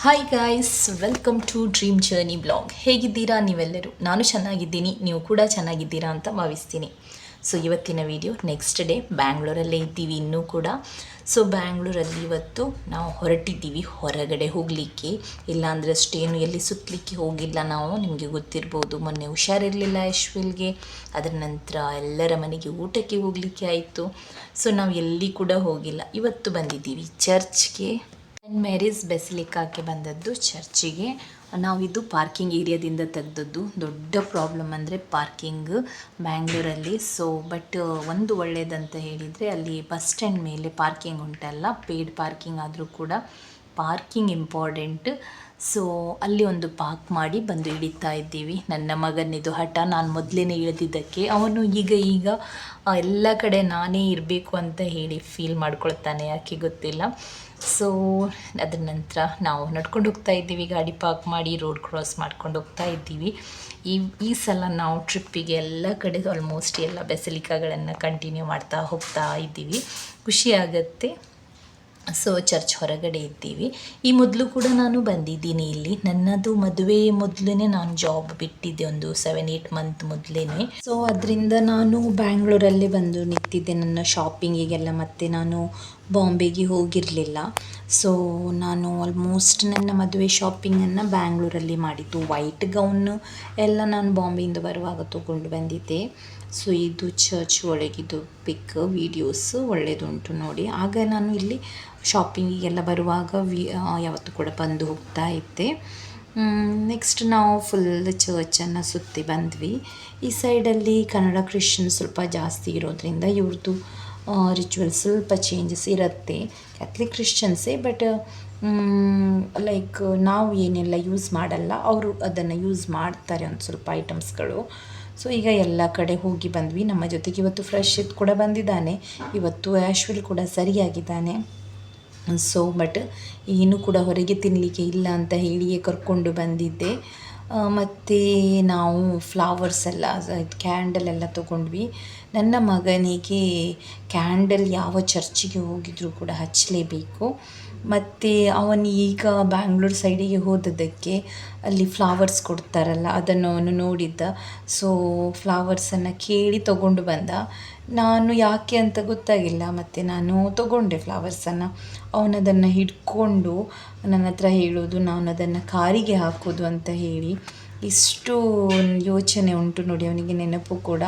Hi guys, welcome to dream journey blog. ಹೇಗಿದ್ದೀರಾ ನೀವೆಲ್ಲರೂ? ನಾನು ಚೆನ್ನಾಗಿದ್ದೀನಿ, ನೀವು ಕೂಡ ಚೆನ್ನಾಗಿದ್ದೀರಾ ಅಂತ ಭಾವಿಸ್ತೀನಿ. ಸೊ ಇವತ್ತಿನ ವಿಡಿಯೋ ನೆಕ್ಸ್ಟ್ ಡೇ ಬ್ಯಾಂಗ್ಳೂರಲ್ಲೇ ಇದ್ದೀವಿ ಇನ್ನೂ ಕೂಡ. ಸೊ ಬ್ಯಾಂಗ್ಳೂರಲ್ಲಿ ಇವತ್ತು ನಾವು ಹೊರಟಿದ್ದೀವಿ ಹೊರಗಡೆ ಹೋಗಲಿಕ್ಕೆ. ಇಲ್ಲಾಂದರೆ ಅಷ್ಟೇನು ಎಲ್ಲಿ ಸುತ್ತಲಿಕ್ಕೆ ಹೋಗಿಲ್ಲ ನಾವು. ನಿಮಗೆ ಗೊತ್ತಿರ್ಬೋದು, ಮೊನ್ನೆ ಹುಷಾರಿರಲಿಲ್ಲ ಯಶ್ವಿಲ್ಗೆ. ಅದರ ನಂತರ ಎಲ್ಲರ ಮನೆಗೆ ಊಟಕ್ಕೆ ಹೋಗಲಿಕ್ಕೆ ಆಯಿತು. ಸೊ ನಾವು ಎಲ್ಲಿ ಕೂಡ ಹೋಗಿಲ್ಲ. ಇವತ್ತು ಬಂದಿದ್ದೀವಿ ಚರ್ಚ್ಗೆ, ಸೆಂಟ್ ಮೇರೀಸ್ ಬೆಸಿಲಿಕಾಕ್ಕೆ ಬಂದದ್ದು ಚರ್ಚಿಗೆ. ನಾವಿದು ಪಾರ್ಕಿಂಗ್ ಏರಿಯಾದಿಂದ ತೆಗೆದದ್ದು. ದೊಡ್ಡ ಪ್ರಾಬ್ಲಮ್ ಅಂದರೆ ಪಾರ್ಕಿಂಗ್ ಬ್ಯಾಂಗ್ಳೂರಲ್ಲಿ. ಸೊ ಬಟ್ ಒಂದು ಒಳ್ಳೆಯದಂತ ಹೇಳಿದರೆ ಅಲ್ಲಿ ಬಸ್ ಸ್ಟ್ಯಾಂಡ್ ಮೇಲೆ ಪಾರ್ಕಿಂಗ್ ಉಂಟಲ್ಲ, ಪೇಯ್ಡ್ ಪಾರ್ಕಿಂಗ್ ಆದರೂ ಕೂಡ ಪಾರ್ಕಿಂಗ್ ಇಂಪಾರ್ಟೆಂಟ್. ಸೊ ಅಲ್ಲಿ ಒಂದು ಪಾರ್ಕ್ ಮಾಡಿ ಬಂದು ಇಳಿತಾ ಇದ್ದೀವಿ. ನನ್ನ ಮಗನಿದು ಹಠ, ನಾನು ಮೊದಲೇ ಇಳಿದಿದ್ದಕ್ಕೆ ಅವನು ಈಗ ಎಲ್ಲ ಕಡೆ ನಾನೇ ಇರಬೇಕು ಅಂತ ಹೇಳಿ ಫೀಲ್ ಮಾಡ್ಕೊಳ್ತಾನೆ, ಯಾಕೆ ಗೊತ್ತಿಲ್ಲ. ಸೊ ಅದರ ನಂತರ ನಾವು ನಡ್ಕೊಂಡು ಹೋಗ್ತಾ ಇದ್ದೀವಿ, ಗಾಡಿ ಪಾರ್ಕ್ ಮಾಡಿ ರೋಡ್ ಕ್ರಾಸ್ ಮಾಡ್ಕೊಂಡು ಹೋಗ್ತಾ ಇದ್ದೀವಿ. ಈ ಸಲ ನಾವು ಟ್ರಿಪ್ಪಿಗೆ ಎಲ್ಲ ಕಡೆ ಆಲ್ಮೋಸ್ಟ್ ಎಲ್ಲ ಬೆಸಿಲಿಕಾಗಳನ್ನು ಕಂಟಿನ್ಯೂ ಮಾಡ್ತಾ ಹೋಗ್ತಾ ಇದ್ದೀವಿ. ಖುಷಿಯಾಗತ್ತೆ. ಸೊ ಚರ್ಚ್ ಹೊರಗಡೆ ಇದ್ದೀವಿ. ಈ ಮೊದಲು ಕೂಡ ನಾನು ಬಂದಿದ್ದೀನಿ ಇಲ್ಲಿ. ನನ್ನದು ಮದುವೆ ಮೊದಲೇ ನಾನು ಜಾಬ್ ಬಿಟ್ಟಿದ್ದೆ, ಒಂದು 7-8 ಮಂತ್ ಮೊದಲೇ. ಸೊ ಅದರಿಂದ ನಾನು ಬ್ಯಾಂಗ್ಳೂರಲ್ಲೇ ಬಂದು ನಿಂತಿದ್ದೆ ನನ್ನ ಶಾಪಿಂಗಿಗೆಲ್ಲ. ಮತ್ತು ನಾನು ಬಾಂಬೆಗೆ ಹೋಗಿರಲಿಲ್ಲ. ಸೊ ನಾನು ಆಲ್ಮೋಸ್ಟ್ ನನ್ನ ಮದುವೆ ಶಾಪಿಂಗನ್ನು ಬ್ಯಾಂಗ್ಳೂರಲ್ಲಿ ಮಾಡಿದ್ದು. ವೈಟ್ ಗೌನು ಎಲ್ಲ ನಾನು ಬಾಂಬೆಯಿಂದ ಬರುವಾಗ ತೊಗೊಂಡು ಬಂದಿದ್ದೆ. ಸೊ ಇದು ಚರ್ಚ್ ಒಳಗಿದ್ದು ಪಿಕ್, ವೀಡಿಯೋಸ್ ಒಳ್ಳೆಯದುಂಟು ನೋಡಿ. ಆಗ ನಾನು ಇಲ್ಲಿ ಶಾಪಿಂಗಿಗೆಲ್ಲ ಬರುವಾಗ ಯಾವತ್ತೂ ಕೂಡ ಬಂದು ಹೋಗ್ತಾ ಇದ್ದೆ. ನೆಕ್ಸ್ಟ್ ನಾವು ಫುಲ್ ಚರ್ಚನ್ನು ಸುತ್ತಿ ಬಂದ್ವಿ. ಈ ಸೈಡಲ್ಲಿ ಕನ್ನಡ ಕ್ರಿಶ್ಚಿಯನ್ ಸ್ವಲ್ಪ ಜಾಸ್ತಿ ಇರೋದ್ರಿಂದ ಇವ್ರದ್ದು ರಿಚುವಲ್ಸ್ ಸ್ವಲ್ಪ ಚೇಂಜಸ್ ಇರುತ್ತೆ. ಕ್ಯಾಥಲಿಕ್ ಕ್ರಿಶ್ಚಿಯನ್ಸೇ, ಬಟ್ ಲೈಕ್ ನಾವು ಏನೆಲ್ಲ ಯೂಸ್ ಮಾಡಲ್ಲ, ಅವರು ಅದನ್ನು ಯೂಸ್ ಮಾಡ್ತಾರೆ ಒಂದು ಸ್ವಲ್ಪ ಐಟಮ್ಸ್ಗಳು. ಸೊ ಈಗ ಎಲ್ಲ ಕಡೆ ಹೋಗಿ ಬಂದ್ವಿ. ನಮ್ಮ ಜೊತೆಗೆ ಇವತ್ತು ಫ್ರೆಶ್ ಕೂಡ ಬಂದಿದ್ದಾನೆ. ಇವತ್ತು ಆಶ್ವಿಲ್ ಕೂಡ ಸರಿಯಾಗಿದ್ದಾನೆ. ಸೊ ಬಟ್ ಏನು ಕೂಡ ಹೊರಗೆ ತಿನ್ನಲಿಕ್ಕೆ ಇಲ್ಲ ಅಂತ ಹೇಳಿಯೇ ಕರ್ಕೊಂಡು ಬಂದಿದ್ದೆ. ಮತ್ತು ನಾವು ಫ್ಲವರ್ಸ್ ಎಲ್ಲ, ಕ್ಯಾಂಡಲ್ ಎಲ್ಲ ತೊಗೊಂಡ್ವಿ. ನನ್ನ ಮಗನಿಗೆ ಕ್ಯಾಂಡಲ್ ಯಾವ ಚರ್ಚಿಗೆ ಹೋಗಿದ್ರೂ ಕೂಡ ಹಚ್ಚಲೇಬೇಕು. ಮತ್ತು ಅವನು ಈಗ ಬ್ಯಾಂಗ್ಳೂರು ಸೈಡಿಗೆ ಹೋದದ್ದಕ್ಕೆ ಅಲ್ಲಿ ಫ್ಲವರ್ಸ್ ಕೊಡ್ತಾರಲ್ಲ, ಅದನ್ನು ಅವನು ನೋಡಿದ್ದ. ಸೊ ಫ್ಲವರ್ಸನ್ನು ಕೇಳಿ ತೊಗೊಂಡು ಬಂದ. ನಾನು ಯಾಕೆ ಅಂತ ಗೊತ್ತಾಗಿಲ್ಲ, ಮತ್ತು ನಾನು ತೊಗೊಂಡೆ ಫ್ಲವರ್ಸನ್ನು. ಅವನದನ್ನು ಹಿಡ್ಕೊಂಡು ನನ್ನ ಹತ್ರ ಹೇಳೋದು ನಾನು ಅದನ್ನು ಕಾರಿಗೆ ಹಾಕೋದು ಅಂತ ಹೇಳಿ. ಇಷ್ಟು ಯೋಚನೆ ಉಂಟು ನೋಡಿ ಅವನಿಗೆ, ನೆನಪು ಕೂಡ.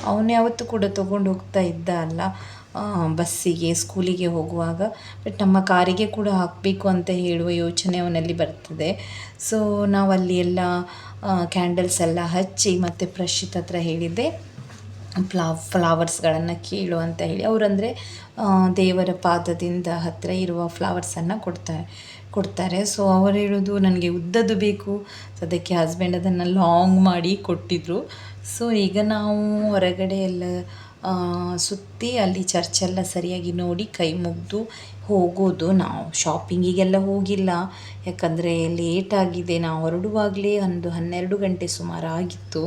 ಅವನು ಯಾವತ್ತೂ ಕೂಡ ತೊಗೊಂಡು ಹೋಗ್ತಾ ಇದ್ದ ಅಲ್ಲ ಬಸ್ಸಿಗೆ, ಸ್ಕೂಲಿಗೆ ಹೋಗುವಾಗ. ಬಟ್ ನಮ್ಮ ಕಾರಿಗೆ ಕೂಡ ಹಾಕಬೇಕು ಅಂತ ಹೇಳುವ ಯೋಚನೆ ಅವನಲ್ಲಿ ಬರ್ತದೆ. ಸೊ ನಾವಲ್ಲಿ ಎಲ್ಲ ಕ್ಯಾಂಡಲ್ಸ್ ಎಲ್ಲ ಹಚ್ಚಿ, ಮತ್ತು ಪ್ರಶಿತ್ ಹತ್ರ ಹೇಳಿದ್ದೆ ಫ್ಲವರ್ಸ್ಗಳನ್ನು ಕೇಳು ಅಂತ ಹೇಳಿ. ಅವರಂದರೆ ದೇವರ ಪಾದದಿಂದ ಹತ್ತಿರ ಇರುವ ಫ್ಲವರ್ಸನ್ನು ಕೊಡ್ತಾರೆ. ಸೊ ಅವರು ಹೇಳೋದು ನನಗೆ ಉದ್ದದ್ದು ಬೇಕು. ಸೊ ಅದಕ್ಕೆ ಹಸ್ಬೆಂಡ್ ಅದನ್ನು ಲಾಂಗ್ ಮಾಡಿ ಕೊಟ್ಟಿದ್ದರು. ಸೊ ಈಗ ನಾವು ಹೊರಗಡೆ ಎಲ್ಲ ಸುತ್ತಿ ಅಲ್ಲಿ ಚರ್ಚೆಲ್ಲ ಸರಿಯಾಗಿ ನೋಡಿ ಕೈ ಮುಗಿದು ಹೋಗೋದು. ನಾವು ಶಾಪಿಂಗಿಗೆಲ್ಲ ಹೋಗಿಲ್ಲ, ಯಾಕಂದರೆ ಲೇಟಾಗಿದೆ. ನಾವು ಹೊರಡುವಾಗಲೇ ಒಂದು 12 ಗಂಟೆ ಸುಮಾರು ಆಗಿತ್ತು.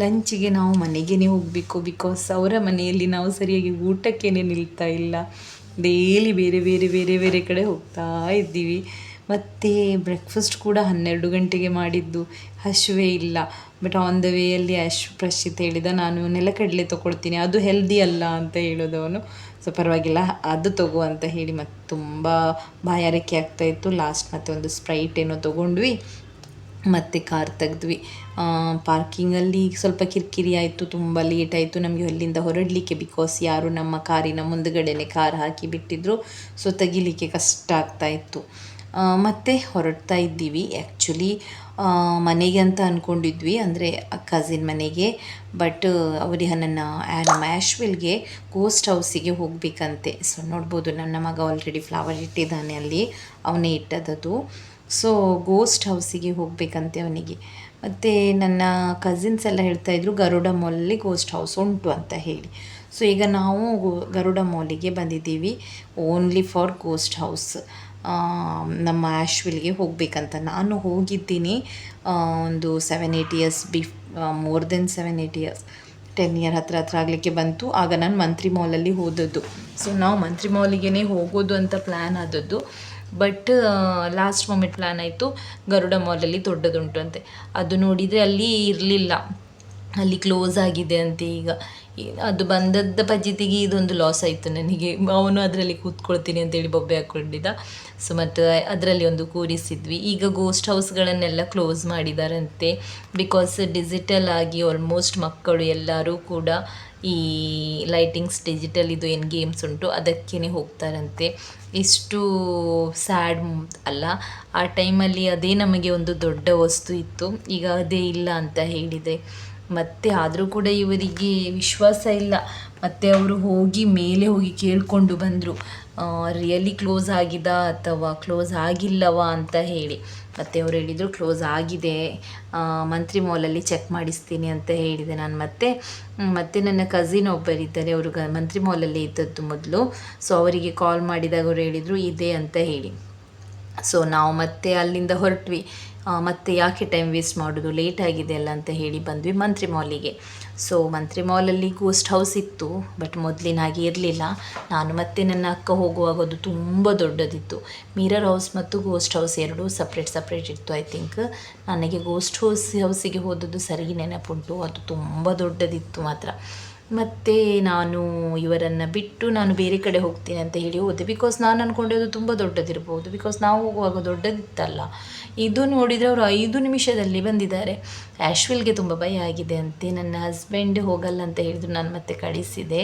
ಲಂಚಿಗೆ ನಾವು ಮನೆಗೇ ಹೋಗಬೇಕು, ಬಿಕಾಸ್ ಅವರ ಮನೆಯಲ್ಲಿ ನಾವು ಸರಿಯಾಗಿ ಊಟಕ್ಕೇ ನಿಲ್ತಾ ಇಲ್ಲ. ಡೈಲಿ ಬೇರೆ ಬೇರೆ ಬೇರೆ ಬೇರೆ ಕಡೆ ಹೋಗ್ತಾ ಇದ್ದೀವಿ. ಮತ್ತು ಬ್ರೇಕ್ಫಾಸ್ಟ್ ಕೂಡ 12 ಗಂಟೆಗೆ ಮಾಡಿದ್ದು, ಹಸಿವೇ ಇಲ್ಲ. ಬಟ್ ಆನ್ ದ ವೇಯಲ್ಲಿ ಪ್ರಶಿತ್ ಹೇಳಿದ, ನಾನು ನೆಲಕಡಲೆ ತೊಗೊಳ್ತೀನಿ, ಅದು ಹೆಲ್ದಿ ಅಲ್ಲ ಅಂತ ಹೇಳೋದವನು. ಸೊ ಪರವಾಗಿಲ್ಲ, ಅದು ತಗೋ ಅಂತ ಹೇಳಿ ಮತ್ತು ತುಂಬ ಬಾಯಾರಿಕೆ ಆಗ್ತಾಯಿತ್ತು. ಲಾಸ್ಟ್ ಮತ್ತು ಒಂದು ಸ್ಪ್ರೈಟ್ ಏನೋ ತೊಗೊಂಡ್ವಿ, ಮತ್ತು ಕಾರ್ ತೆಗೆದ್ವಿ. ಪಾರ್ಕಿಂಗಲ್ಲಿ ಸ್ವಲ್ಪ ಕಿರಿಕಿರಿ ಆಯಿತು, ತುಂಬ ಲೇಟ್ ಆಯಿತು ನಮಗೆ ಅಲ್ಲಿಂದ ಹೊರಡಲಿಕ್ಕೆ. ಬಿಕಾಸ್ ಯಾರು ನಮ್ಮ ಕಾರಿನ ಮುಂದುಗಡೆನೇ ಕಾರ್ ಹಾಕಿ ಬಿಟ್ಟಿದ್ರು. ಸೊ ತೆಗಿಲಿಕ್ಕೆ ಕಷ್ಟ ಆಗ್ತಾಯಿತ್ತು. ಮತ್ತು ಹೊರಡ್ತಾ ಇದ್ದೀವಿ. ಆ್ಯಕ್ಚುಲಿ ಮನೆಗೆ ಅಂತ ಅಂದ್ಕೊಂಡಿದ್ವಿ, ಅಂದರೆ ಕಸಿನ್ ಮನೆಗೆ. ಬಟ್ ಅವರಿಗೆ ನಮ್ಮ ಆಶ್ವಿಲ್ಗೆ ಗೋಸ್ಟ್ ಹೌಸಿಗೆ ಹೋಗಬೇಕಂತೆ. ಸೊ ನೋಡ್ಬೋದು, ನನ್ನ ಮಗ ಆಲ್ರೆಡಿ ಫ್ಲವರ್ ಇಟ್ಟಿದ್ದಾನೆ ಅಲ್ಲಿ, ಅವನೇ ಇಟ್ಟದ್ದು. ಸೊ ಗೋಸ್ಟ್ ಹೌಸಿಗೆ ಹೋಗಬೇಕಂತೆ ಅವನಿಗೆ. ಮತ್ತು ನನ್ನ ಕಸಿನ್ಸ್ ಎಲ್ಲ ಹೇಳ್ತಾಯಿದ್ರು ಗರುಡ ಮಾಲಲ್ಲಿ ಗೋಸ್ಟ್ ಹೌಸ್ ಉಂಟು ಅಂತ ಹೇಳಿ. ಸೊ ಈಗ ನಾವು ಗರುಡ ಮಾಲಿಗೆ ಬಂದಿದ್ದೀವಿ, ಓನ್ಲಿ ಫಾರ್ ಗೋಸ್ಟ್ ಹೌಸ್. ನಮ್ಮ ಆಶ್ವಿಲ್ಗೆ ಹೋಗಬೇಕಂತ. ನಾನು ಹೋಗಿದ್ದೀನಿ ಒಂದು 7-8 years more than 7-8 years, 10 year ಹತ್ರ ಆಗಲಿಕ್ಕೆ ಬಂತು. ಆಗ ನಾನು ಮಂತ್ರಿ ಮಾಲಲ್ಲಿ ಹೋದದ್ದು. ಸೊ ನಾವು ಮಂತ್ರಿ ಮಾಲಿಗೆ ಹೋಗೋದು ಅಂತ ಪ್ಲ್ಯಾನ್ ಆದದ್ದು. ಬಟ್ ಲಾಸ್ಟ್ ಮೊಮೆಂಟ್ ಪ್ಲ್ಯಾನ್ ಆಯಿತು ಗರುಡ ಮಾಲಲ್ಲಿ ದೊಡ್ಡದುಂಟು ಅಂತೆ. ಅದು ನೋಡಿದರೆ ಅಲ್ಲಿ ಇರಲಿಲ್ಲ, ಅಲ್ಲಿ ಕ್ಲೋಸ್ ಆಗಿದೆ ಅಂತೆ. ಈಗ ಅದು ಬಂದದ್ದ ಪಜಿತಿಗೆ ಇದೊಂದು ಲಾಸ್ ಆಯಿತು ನನಗೆ. ಅವನು ಅದರಲ್ಲಿ ಕೂತ್ಕೊಳ್ತೀನಿ ಅಂತೇಳಿ ಬೊಬ್ಬೆ ಹಾಕ್ಕೊಂಡಿದ್ದ. ಸೊ ಮತ್ತು ಅದರಲ್ಲಿ ಒಂದು ಕೂರಿಸಿದ್ವಿ. ಈಗ ಗೋಸ್ಟ್ ಹೌಸ್ಗಳನ್ನೆಲ್ಲ ಕ್ಲೋಸ್ ಮಾಡಿದಾರಂತೆ. ಬಿಕಾಸ್ ಡಿಜಿಟಲ್ ಆಗಿ ಆಲ್ಮೋಸ್ಟ್ ಮಕ್ಕಳು ಎಲ್ಲರೂ ಕೂಡ ಈ ಲೈಟಿಂಗ್ಸ್ ಡಿಜಿಟಲ್ ಇದು ಏನು ಗೇಮ್ಸ್ ಉಂಟು ಅದಕ್ಕೇ ಹೋಗ್ತಾರಂತೆ. ಎಷ್ಟು ಸ್ಯಾಡ್ ಅಲ್ಲ. ಆ ಟೈಮಲ್ಲಿ ಅದೇ ನಮಗೆ ಒಂದು ದೊಡ್ಡ ವಸ್ತು ಇತ್ತು, ಈಗ ಅದೇ ಇಲ್ಲ ಅಂತ ಹೇಳಿದೆ. ಮತ್ತು ಆದರೂ ಕೂಡ ಇವರಿಗೆ ವಿಶ್ವಾಸ ಇಲ್ಲ. ಮತ್ತು ಅವರು ಹೋಗಿ ಮೇಲೆ ಹೋಗಿ ಕೇಳಿಕೊಂಡು ಬಂದರು ರಿಯಲಿ ಕ್ಲೋಸ್ ಆಗಿದಾ ಅಥವಾ ಕ್ಲೋಸ್ ಆಗಿಲ್ಲವಾ ಅಂತ ಹೇಳಿ. ಮತ್ತು ಅವ್ರು ಹೇಳಿದರು ಕ್ಲೋಸ್ ಆಗಿದೆ, ಮಂತ್ರಿ ಮಾಲಲ್ಲಿ ಚೆಕ್ ಮಾಡಿಸ್ತೀನಿ ಅಂತ ಹೇಳಿದೆ ನಾನು. ಮತ್ತು ನನ್ನ ಕಸಿನ್ ಒಬ್ಬರಿದ್ದಾರೆ, ಅವರು ಮಂತ್ರಿ ಮಾಲಲ್ಲೇ ಇದ್ದದ್ದು ಮೊದಲು. ಸೊ ಅವರಿಗೆ ಕಾಲ್ ಮಾಡಿದಾಗ ಅವರು ಹೇಳಿದರು ಇದೆ ಅಂತ ಹೇಳಿ. ಸೊ ನಾವು ಮತ್ತೆ ಅಲ್ಲಿಂದ ಹೊರಟ್ವಿ. ಮತ್ತು ಯಾಕೆ ಟೈಮ್ ವೇಸ್ಟ್ ಮಾಡೋದು, ಲೇಟ್ ಆಗಿದೆ ಅಲ್ಲ ಅಂತ ಹೇಳಿ ಬಂದ್ವಿ ಮಂತ್ರಿ ಮಾಲಿಗೆ. ಸೊ ಮಂತ್ರಿ ಮಾಲಲ್ಲಿ ಗೋಸ್ಟ್ ಹೌಸ್ ಇತ್ತು, ಬಟ್ ಮೊದಲಿನ ಹಾಗೆ ಇರಲಿಲ್ಲ. ನಾನು ಮತ್ತು ನನ್ನ ಅಕ್ಕ ಹೋಗುವಾಗ ಅದು ತುಂಬ ದೊಡ್ಡದಿತ್ತು. ಮಿರರ್ ಹೌಸ್ ಮತ್ತು ಗೋಸ್ಟ್ ಹೌಸ್ ಎರಡೂ ಸಪ್ರೇಟ್ ಇತ್ತು. ಐ ಥಿಂಕ್ ನನಗೆ ಗೋಸ್ಟ್ ಹೌಸಿಗೆ ಹೋದದ್ದು ಸರಿ ನೆನಪುಂಟು, ಅದು ತುಂಬ ದೊಡ್ಡದಿತ್ತು ಮಾತ್ರ. ಮತ್ತು ನಾನು ಇವರನ್ನು ಬಿಟ್ಟು ನಾನು ಬೇರೆ ಕಡೆ ಹೋಗ್ತೀನಿ ಅಂತ ಹೇಳಿ ಹೋದೆ. ಬಿಕಾಸ್ ನಾನು ಅಂದ್ಕೊಂಡಿದ್ದು ತುಂಬ ದೊಡ್ಡದಿರ್ಬೋದು, ಬಿಕಾಸ್ ನಾವು ಹೋಗುವಾಗ ದೊಡ್ಡದಿತ್ತಲ್ಲ. ಇದು ನೋಡಿದರೆ ಅವರು 5 ನಿಮಿಷದಲ್ಲಿ ಬಂದಿದ್ದಾರೆ. ಆ್ಯಶ್ವಿಲ್ಗೆ ತುಂಬ ಭಯ ಆಗಿದೆ ಅಂತೆ, ನನ್ನ ಹಸ್ಬೆಂಡ್ ಹೋಗಲ್ಲ ಅಂತ ಹೇಳಿದ್ರು, ನಾನು ಮತ್ತೆ ಕಳಿಸಿದೆ.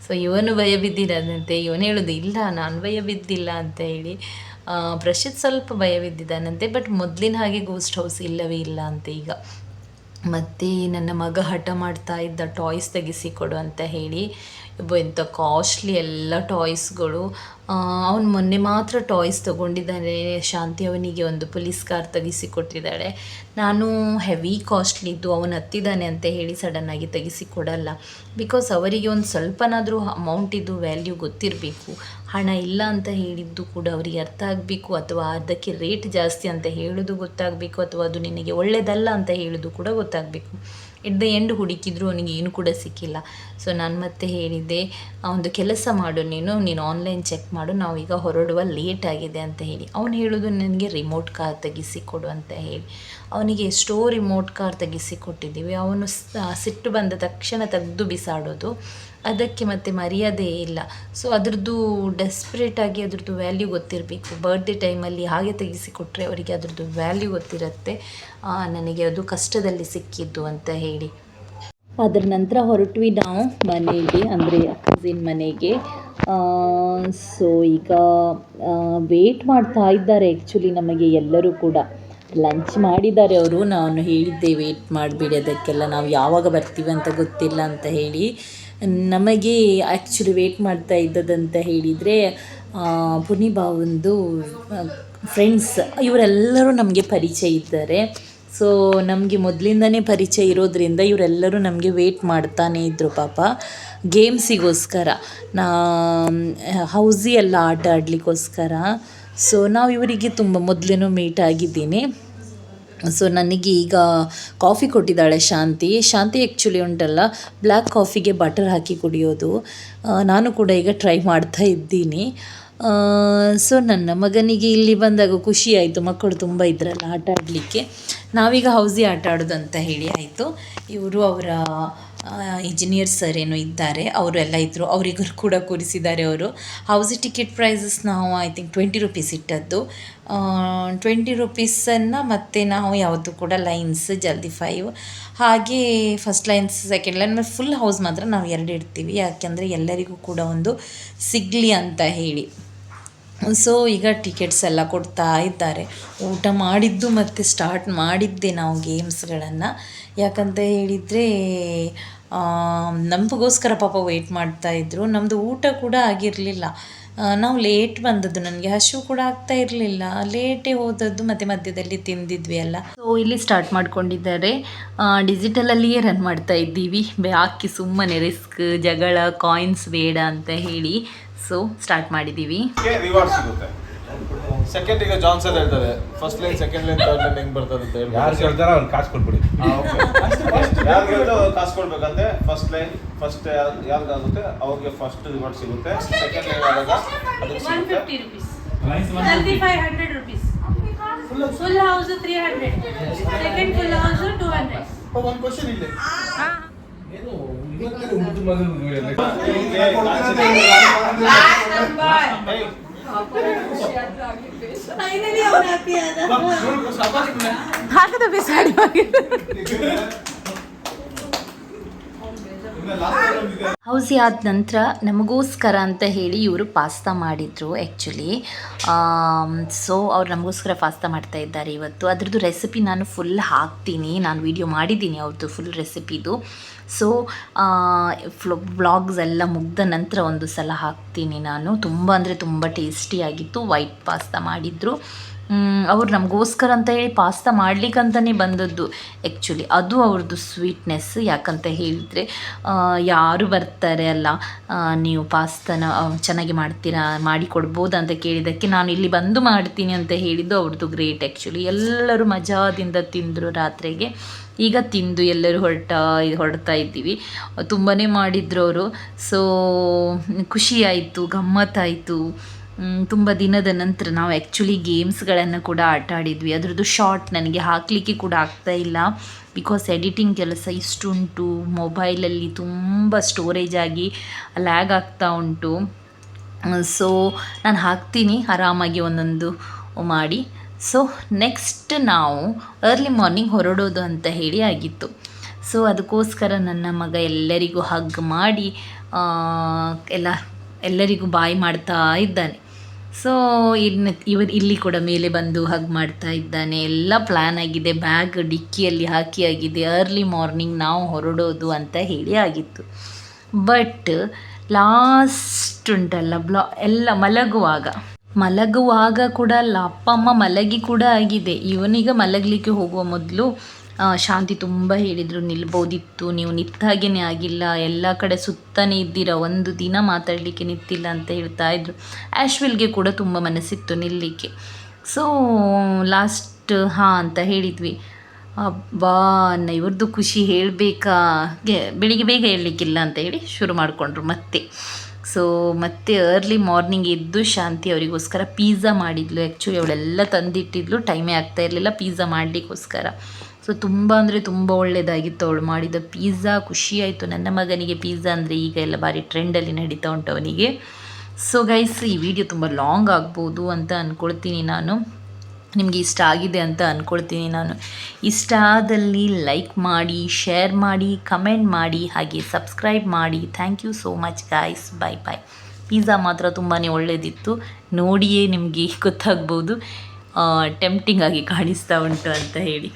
ಸೊ ಇವನು ಭಯ ಬಿದ್ದಿದ್ದಾನಂತೆ. ಇವನು ಹೇಳೋದು ಇಲ್ಲ ನಾನು ಭಯ ಬಿದ್ದಿಲ್ಲ ಅಂತ ಹೇಳಿ. ಪ್ರಶಿತ್ ಸ್ವಲ್ಪ ಭಯ ಬಿದ್ದಿದ್ದಾನಂತೆ, ಬಟ್ ಮೊದಲಿನ ಹಾಗೆ ಗೋಸ್ಟ್ ಹೌಸ್ ಇಲ್ಲವೇ ಇಲ್ಲ ಅಂತ ಈಗ. ಮತ್ತು ನನ್ನ ಮಗ ಹಠ ಮಾಡ್ತಾ ಇದ್ದ ಟಾಯ್ಸ್ ತೆಗಿಸಿಕೊಡು ಅಂತ ಹೇಳಿ. ಎಂಥ ಕಾಸ್ಟ್ಲಿ ಎಲ್ಲ ಟಾಯ್ಸ್ಗಳು. ಅವನು ಮೊನ್ನೆ ಮಾತ್ರ ಟಾಯ್ಸ್ ತೊಗೊಂಡಿದ್ದಾನೆ. ಶಾಂತಿ ಅವನಿಗೆ ಒಂದು ಪೊಲೀಸ್ ಕಾರ್ ತೆಗಿಸಿಕೊಟ್ಟಿದ್ದಾಳೆ. ನಾನು ಹೆವಿ ಕಾಸ್ಟ್ಲಿದ್ದು ಅವನು ಹತ್ತಿದ್ದಾನೆ ಅಂತ ಹೇಳಿ ಸಡನ್ನಾಗಿ ತೆಗಿಸಿಕೊಡಲ್ಲ. ಬಿಕಾಸ್ ಅವರಿಗೆ ಒಂದು ಸ್ವಲ್ಪನಾದರೂ ಅಮೌಂಟಿದ್ದು ವ್ಯಾಲ್ಯೂ ಗೊತ್ತಿರಬೇಕು. ಹಣ ಇಲ್ಲ ಅಂತ ಹೇಳಿದ್ದು ಕೂಡ ಅವರಿಗೆ ಅರ್ಥ ಆಗಬೇಕು, ಅಥವಾ ಅದಕ್ಕೆ ರೇಟ್ ಜಾಸ್ತಿ ಅಂತ ಹೇಳೋದು ಗೊತ್ತಾಗಬೇಕು, ಅಥವಾ ಅದು ನಿನಗೆ ಒಳ್ಳೆಯದಲ್ಲ ಅಂತ ಹೇಳೋದು ಕೂಡ ಗೊತ್ತಾಗಬೇಕು. ಎಟ್ ದ ಎಂಡ್ ಹುಡುಕಿದ್ರು ಅವನಿಗೆ ಏನು ಕೂಡ ಸಿಕ್ಕಿಲ್ಲ. ಸೊ ನಾನು ಮತ್ತೆ ಹೇಳಿದ್ದೆ, ಒಂದು ಕೆಲಸ ಮಾಡು, ನೀನು ಆನ್ಲೈನ್ ಚೆಕ್ ಮಾಡು, ನಾವೀಗ ಹೊರಡುವ ಲೇಟ್ ಆಗಿದೆ ಅಂತ ಹೇಳಿ. ಅವನು ಹೇಳೋದು ನನಗೆ ರಿಮೋಟ್ ಕಾರ್ ತೆಗಿಸಿಕೊಡು ಅಂತ ಹೇಳಿ. ಅವನಿಗೆ ಎಷ್ಟೋ ರಿಮೋಟ್ ಕಾರ್ ತೆಗಿಸಿಕೊಟ್ಟಿದ್ದೀವಿ, ಅವನು ಸಿಟ್ಟು ಬಂದ ತಕ್ಷಣ ತೆಗೆದು ಬಿಸಾಡೋದು. ಅದಕ್ಕೆ ಮತ್ತೆ ಮರ್ಯಾದೆ ಇಲ್ಲ. ಸೊ ಅದ್ರದ್ದು ಡೆಸ್ಪ್ರೇಟಾಗಿ ಅದ್ರದ್ದು ವ್ಯಾಲ್ಯೂ ಗೊತ್ತಿರಬೇಕು. ಬರ್ತ್ಡೇ ಟೈಮಲ್ಲಿ ಹಾಗೆ ತೆಗಿಸಿಕೊಟ್ರೆ ಅವರಿಗೆ ಅದ್ರದ್ದು ವ್ಯಾಲ್ಯೂ ಗೊತ್ತಿರುತ್ತೆ. ನನಗೆ ಅದು ಕಷ್ಟದಲ್ಲಿ ಸಿಕ್ಕಿದ್ದು ಅಂತ ಹೇಳಿ. ಅದರ ನಂತರ ಹೊರಟ್ವಿ ನಾವು ಮನೆಗೆ, ಅಂದರೆ ಕಸಿನ್ ಮನೆಗೆ. ಸೊ ಈಗ ವೇಟ್ ಮಾಡ್ತಾ ಇದ್ದಾರೆ ಆ್ಯಕ್ಚುಲಿ ನಮಗೆ ಎಲ್ಲರೂ ಕೂಡ. ಲಂಚ್ ಮಾಡಿದ್ದಾರೆ ಅವರು. ನಾನು ಹೇಳಿದ್ದೆ ವೇಟ್ ಮಾಡಿಬಿಡಿ, ಅದಕ್ಕೆಲ್ಲ ನಾವು ಯಾವಾಗ ಬರ್ತೀವಿ ಅಂತ ಗೊತ್ತಿಲ್ಲ ಅಂತ ಹೇಳಿ. ನಮಗೆ ಆ್ಯಕ್ಚುಲಿ ವೇಟ್ ಮಾಡ್ತಾ ಇದ್ದದಂತ ಹೇಳಿದರೆ ಪುನಿಬಾವಂದು ಫ್ರೆಂಡ್ಸ್, ಇವರೆಲ್ಲರೂ ನಮಗೆ ಪರಿಚಯ ಇದ್ದಾರೆ. ಸೊ ನಮಗೆ ಮೊದಲಿಂದನೇ ಪರಿಚಯ ಇರೋದ್ರಿಂದ ಇವರೆಲ್ಲರೂ ನಮಗೆ ವೇಟ್ ಮಾಡ್ತಾನೇ ಇದ್ದರು ಪಾಪ, ಗೇಮ್ಸಿಗೋಸ್ಕರ, ಹೌಸಿ ಎಲ್ಲ ಆಟ ಆಡಲಿಕ್ಕೋಸ್ಕರ. ಸೊ ನಾವು ಇವರಿಗೆ ತುಂಬ ಮೊದಲೇನೂ ಮೀಟ್ ಆಗಿದ್ದೀನಿ. ಸೊ ನನಗೆ ಈಗ ಕಾಫಿ ಕೊಟ್ಟಿದ್ದಾಳೆ ಶಾಂತಿ ಆ್ಯಕ್ಚುಲಿ ಉಂಟಲ್ಲ, ಬ್ಲ್ಯಾಕ್ ಕಾಫಿಗೆ ಬಟರ್ ಹಾಕಿ ಕುಡಿಯೋದು. ನಾನು ಕೂಡ ಈಗ ಟ್ರೈ ಮಾಡ್ತಾ ಇದ್ದೀನಿ. ಸೊ ನನ್ನ ಮಗನಿಗೆ ಇಲ್ಲಿ ಬಂದಾಗ ಖುಷಿ ಆಯಿತು, ಮಕ್ಕಳು ತುಂಬ ಇದ್ರಲ್ಲ ಆಟ ಆಡಲಿಕ್ಕೆ. ನಾವೀಗ ಹೌಸಿ ಆಟ ಆಡೋದು ಅಂತ ಹೇಳಿ ಆಯಿತು. ಇವರು ಅವರ ಇಂಜಿನಿಯರ್ ಸರ್ ಏನೋ ಇದ್ದಾರೆ, ಅವರು ಎಲ್ಲ ಇದ್ದರು, ಅವರಿಗೂ ಕೂಡ ಕೂರಿಸಿದ್ದಾರೆ ಅವರು. ಹೌಸಿ ಟಿಕೆಟ್ ಪ್ರೈಸಸ್ ನಾವು ಐ ಥಿಂಕ್ 20 ರೂಪೀಸ್ ಇಟ್ಟದ್ದು. 20 ರೂಪೀಸನ್ನು ಮತ್ತು ನಾವು ಯಾವುದು ಕೂಡ ಲೈನ್ಸ್ ಜಲ್ದಿ 5, ಹಾಗೆ ಫಸ್ಟ್ ಲೈನ್ಸ್ ಸೆಕೆಂಡ್ ಲೈನ್ ಮತ್ತು ಫುಲ್ ಹೌಸ್ ಮಾತ್ರ ನಾವು 2 ಇಡ್ತೀವಿ, ಯಾಕೆಂದರೆ ಎಲ್ಲರಿಗೂ ಕೂಡ ಒಂದು ಸಿಗಲಿ ಅಂತ ಹೇಳಿ. ಸೊ ಈಗ ಟಿಕೆಟ್ಸ್ ಎಲ್ಲ ಕೊಡ್ತಾ ಇದ್ದಾರೆ. ಊಟ ಮಾಡಿದ್ದು ಮತ್ತು ಸ್ಟಾರ್ಟ್ ಮಾಡಿದ್ದೆ ನಾವು ಗೇಮ್ಸ್ಗಳನ್ನು, ಯಾಕಂತ ಹೇಳಿದರೆ ನಮಗೋಸ್ಕರ ಪಾಪ ವೆಯ್ಟ್ ಮಾಡ್ತಾಯಿದ್ರು. ನಮ್ಮದು ಊಟ ಕೂಡ ಆಗಿರಲಿಲ್ಲ, ನಾವು ಲೇಟ್ ಬಂದದ್ದು, ನನಗೆ ಹಸಿವು ಕೂಡ ಆಗ್ತಾ ಇರಲಿಲ್ಲ, ಲೇಟೇ ಹೋದದ್ದು, ಮತ್ತು ಮಧ್ಯದಲ್ಲಿ ತಿಂದಿದ್ವಿ ಎಲ್ಲ. ಸೊ ಇಲ್ಲಿ ಸ್ಟಾರ್ಟ್ ಮಾಡ್ಕೊಂಡಿದ್ದಾರೆ. ಡಿಜಿಟಲಲ್ಲಿಯೇ ರನ್ ಮಾಡ್ತಾ ಇದ್ದೀವಿ, ಯಾಕೆ ಸುಮ್ಮನೆ ರಿಸ್ಕ್, ಜಗಳ, ಕಾಯಿನ್ಸ್ ಬೇಡ ಅಂತ ಹೇಳಿ. ಸೊ ಸ್ಟಾರ್ಟ್ ಮಾಡಿದ್ದೀವಿ. ರಿವಾರ್ಡ್ ಸಿಗುತ್ತೆ. ಸೆಕೆಂಡ್ ಈಗ ಜಾನ್ಸನ್ ಹೇಳ್ತಾರೆ, first line second line third line ಹೆಂಗ್ ಬರ್ತದೆ ಅಂತ ಹೇಳಿ ಯಾರು ಹೇಳ್ತಾರೆ ಅವ್ರು ಕಾಸು ಕೊಟ್ಬಿಡಿ. ಯಾರು ಹೇಳಿದ್ರೆ ಕಾಸು ಕೊಡ್ಬೇಕಂತೆ. ಫಸ್ಟ್ ಲೈನ್ ಫಸ್ಟ್ ಯಾರಿಗಾಗುತ್ತೆ ಅವ್ರಿಗೆ ಫಸ್ಟ್ ರಿವಾರ್ಡ್ ಸಿಗುತ್ತೆ. ಸೆಕೆಂಡ್ ಲೈನ್ ಆದಾಗ ಅದಕ್ಕೆ ಸಿಗುತ್ತೆ 3500 rupees. Full house 300. Second full house 200. ಒಂದು ಕ್ವಶನ್ ಇಲ್ಲ Finally, I'm happy. ಹಾಕದ ಬಿಸಾಡಿ ಹೌಸಿ ಆದ ನಂತರ ನಮಗೋಸ್ಕರ ಅಂತ ಹೇಳಿ ಇವರು ಪಾಸ್ತಾ ಮಾಡಿದರು ಆ್ಯಕ್ಚುಲಿ. ಸೊ ಅವ್ರು ನಮಗೋಸ್ಕರ ಪಾಸ್ತಾ ಮಾಡ್ತಾ ಇದ್ದಾರೆ ಇವತ್ತು. ಅದ್ರದ್ದು ರೆಸಿಪಿ ನಾನು ಫುಲ್ ಹಾಕ್ತೀನಿ, ನಾನು ವಿಡಿಯೋ ಮಾಡಿದ್ದೀನಿ ಅವ್ರದ್ದು ಫುಲ್ ರೆಸಿಪಿದು. ಸೊ ವ್ಲಾಗ್ಸ್ ಎಲ್ಲ ಮುಗ್ದ ನಂತರ ಒಂದು ಸಲ ಹಾಕ್ತೀನಿ ನಾನು. ತುಂಬ ಅಂದರೆ ತುಂಬ ಟೇಸ್ಟಿಯಾಗಿತ್ತು. ವೈಟ್ ಪಾಸ್ತಾ ಮಾಡಿದರು ಅವ್ರು ನಮಗೋಸ್ಕರ ಅಂತ ಹೇಳಿ. ಪಾಸ್ತಾ ಮಾಡಲಿಕ್ಕಂತಲೇ ಬಂದದ್ದು ಆ್ಯಕ್ಚುಲಿ. ಅದು ಅವ್ರದ್ದು ಸ್ವೀಟ್ನೆಸ್. ಯಾಕಂತ ಹೇಳಿದರೆ ಯಾರು ಬರ್ತಾರೆ ಅಲ್ಲ, ನೀವು ಪಾಸ್ತಾನ ಚೆನ್ನಾಗಿ ಮಾಡ್ತೀರಾ, ಮಾಡಿ ಕೊಡ್ಬೋದಾ ಅಂತ ಕೇಳಿದ್ದಕ್ಕೆ ನಾನು ಇಲ್ಲಿ ಬಂದು ಮಾಡ್ತೀನಿ ಅಂತ ಹೇಳಿದ್ದು ಅವ್ರದ್ದು ಗ್ರೇಟ್ ಆ್ಯಕ್ಚುಲಿ. ಎಲ್ಲರೂ ಮಜಾದಿಂದ ತಿಂದರು ರಾತ್ರಿಗೆ. ಈಗ ತಿಂದು ಎಲ್ಲರೂ ಹೊರಡ್ತಾ ಇದ್ದೀವಿ. ತುಂಬಾ ಮಾಡಿದ್ರು ಅವರು. ಸೊ ಖುಷಿಯಾಯಿತು, ಗಮ್ಮತ್ತಾಯಿತು. ತುಂಬ ದಿನದ ನಂತರ ನಾವು ಆ್ಯಕ್ಚುಲಿ ಗೇಮ್ಸ್ಗಳನ್ನು ಕೂಡ ಆಟ ಆಡಿದ್ವಿ. ಅದರದ್ದು ಶಾರ್ಟ್ ನನಗೆ ಹಾಕಲಿಕ್ಕೆ ಕೂಡ ಆಗ್ತಾಯಿಲ್ಲ, ಬಿಕಾಸ್ ಎಡಿಟಿಂಗ್ ಕೆಲಸ ಇಷ್ಟುಂಟು. ಮೊಬೈಲಲ್ಲಿ ತುಂಬ ಸ್ಟೋರೇಜ್ ಆಗಿ ಲ್ಯಾಗ್ ಆಗ್ತಾ ಉಂಟು. ಸೊ ನಾನು ಹಾಕ್ತೀನಿ ಆರಾಮಾಗಿ ಒಂದೊಂದು ಮಾಡಿ. ಸೊ ನೆಕ್ಸ್ಟ್ ನಾವು ಅರ್ಲಿ ಮಾರ್ನಿಂಗ್ ಹೊರಡೋದು ಅಂತ ಹೇಳಿ ಆಗಿತ್ತು. ಸೊ ಅದಕ್ಕೋಸ್ಕರ ನನ್ನ ಮಗ ಎಲ್ಲರಿಗೂ ಹಗ್ ಮಾಡಿ ಎಲ್ಲರಿಗೂ ಬಾಯ್ ಮಾಡ್ತಾ ಇದ್ದಾನೆ. ಸೊ ಇಲ್ಲಿ ಕೂಡ ಮೇಲೆ ಬಂದು ಹಗ್ ಮಾಡ್ತಾ ಇದ್ದಾನೆ. ಎಲ್ಲ ಪ್ಲ್ಯಾನ್ ಆಗಿದೆ, ಬ್ಯಾಗ್ ಡಿಕ್ಕಿಯಲ್ಲಿ ಹಾಕಿ ಆಗಿದೆ. ಅರ್ಲಿ ಮಾರ್ನಿಂಗ್ ನಾವು ಹೊರಡೋದು ಅಂತ ಹೇಳಿ ಆಗಿತ್ತು. ಬಟ್ ಲಾಸ್ಟ್ ಉಂಟಲ್ಲ ಎಲ್ಲ ಮಲಗುವಾಗ ಕೂಡ ಅಲ್ಲ, ಅಪ್ಪ ಅಮ್ಮ ಮಲಗಿ ಕೂಡ ಆಗಿದೆ. ಇವನೀಗ ಮಲಗಲಿಕ್ಕೆ ಹೋಗುವ ಮೊದಲು ಶಾಂತಿ ತುಂಬ ಹೇಳಿದರು, ನಿಲ್ಬೋದಿತ್ತು, ನೀವು ನಿಂತ ಹಾಗೇ ಆಗಿಲ್ಲ, ಎಲ್ಲ ಕಡೆ ಸುತ್ತನೇ ಇದ್ದೀರಾ, ಒಂದು ದಿನ ಮಾತಾಡಲಿಕ್ಕೆ ನಿಂತಿಲ್ಲ ಅಂತ ಹೇಳ್ತಾ ಇದ್ರು. ಆಶ್ವಿಲ್ಗೆ ಕೂಡ ತುಂಬ ಮನಸ್ಸಿತ್ತು ನಿಲ್ಲಲಿಕ್ಕೆ. ಸೊ ಲಾಸ್ಟ್ ಹಾಂ ಅಂತ ಹೇಳಿದ್ವಿ. ಅಬ್ಬಾ ಇವ್ರದ್ದು ಖುಷಿ ಹೇಳಬೇಕಾ. ಬೆಳಿಗ್ಗೆ ಬೇಗ ಹೇಳಲಿಕ್ಕಿಲ್ಲ ಅಂತ ಹೇಳಿ ಶುರು ಮಾಡಿಕೊಂಡ್ರು ಮತ್ತೆ. ಸೊ ಮತ್ತೆ ಅರ್ಲಿ ಮಾರ್ನಿಂಗ್ ಎದ್ದು ಶಾಂತಿ ಅವರಿಗೋಸ್ಕರ ಪಿಜ್ಜಾ ಮಾಡಿದ್ಲು. ಆ್ಯಕ್ಚುಲಿ ಅವಳೆಲ್ಲ ತಂದಿಟ್ಟಿದ್ಲು, ಟೈಮೇ ಆಗ್ತಾ ಇರಲಿಲ್ಲ ಪಿಜ್ಜಾ ಮಾಡಲಿಕ್ಕೋಸ್ಕರ. ಸೊ ತುಂಬ ಅಂದರೆ ತುಂಬ ಒಳ್ಳೆಯದಾಗಿತ್ತು ಅವಳು ಮಾಡಿದ ಪಿಜ್ಜಾ. ಖುಷಿಯಾಯಿತು. ನನ್ನ ಮಗನಿಗೆ ಪಿಜ್ಜಾ ಅಂದರೆ ಈಗ ಎಲ್ಲ ಭಾರಿ ಟ್ರೆಂಡಲ್ಲಿ ನಡೀತಾ ಉಂಟು ಅವನಿಗೆ. ಸೊ ಗೈಸ್, ಈ ವಿಡಿಯೋ ತುಂಬ ಲಾಂಗ್ ಆಗ್ಬೋದು ಅಂತ ಅಂದ್ಕೊಳ್ತೀನಿ ನಾನು. ನಿಮಗೆ ಇಷ್ಟ ಆಗಿದೆ ಅಂತ ಅಂದ್ಕೊಳ್ತೀನಿ ನಾನು. ಇಷ್ಟ ಆದಲ್ಲಿ ಲೈಕ್ ಮಾಡಿ, ಶೇರ್ ಮಾಡಿ, ಕಮೆಂಟ್ ಮಾಡಿ, ಹಾಗೆ ಸಬ್ಸ್ಕ್ರೈಬ್ ಮಾಡಿ. Thank you so much guys. Bye bye. Pizza ಮಾತ್ರ ತುಂಬಾ ಒಳ್ಳೆಯದಿತ್ತು. ನೋಡಿಯೇ ನಿಮಗೆ ಗೊತ್ತಾಗ್ಬೋದು ಟೆಂಪ್ಟಿಂಗ್ ಆಗಿ ಕಾಣಿಸ್ತಾ ಉಂಟು ಅಂತ ಹೇಳಿ.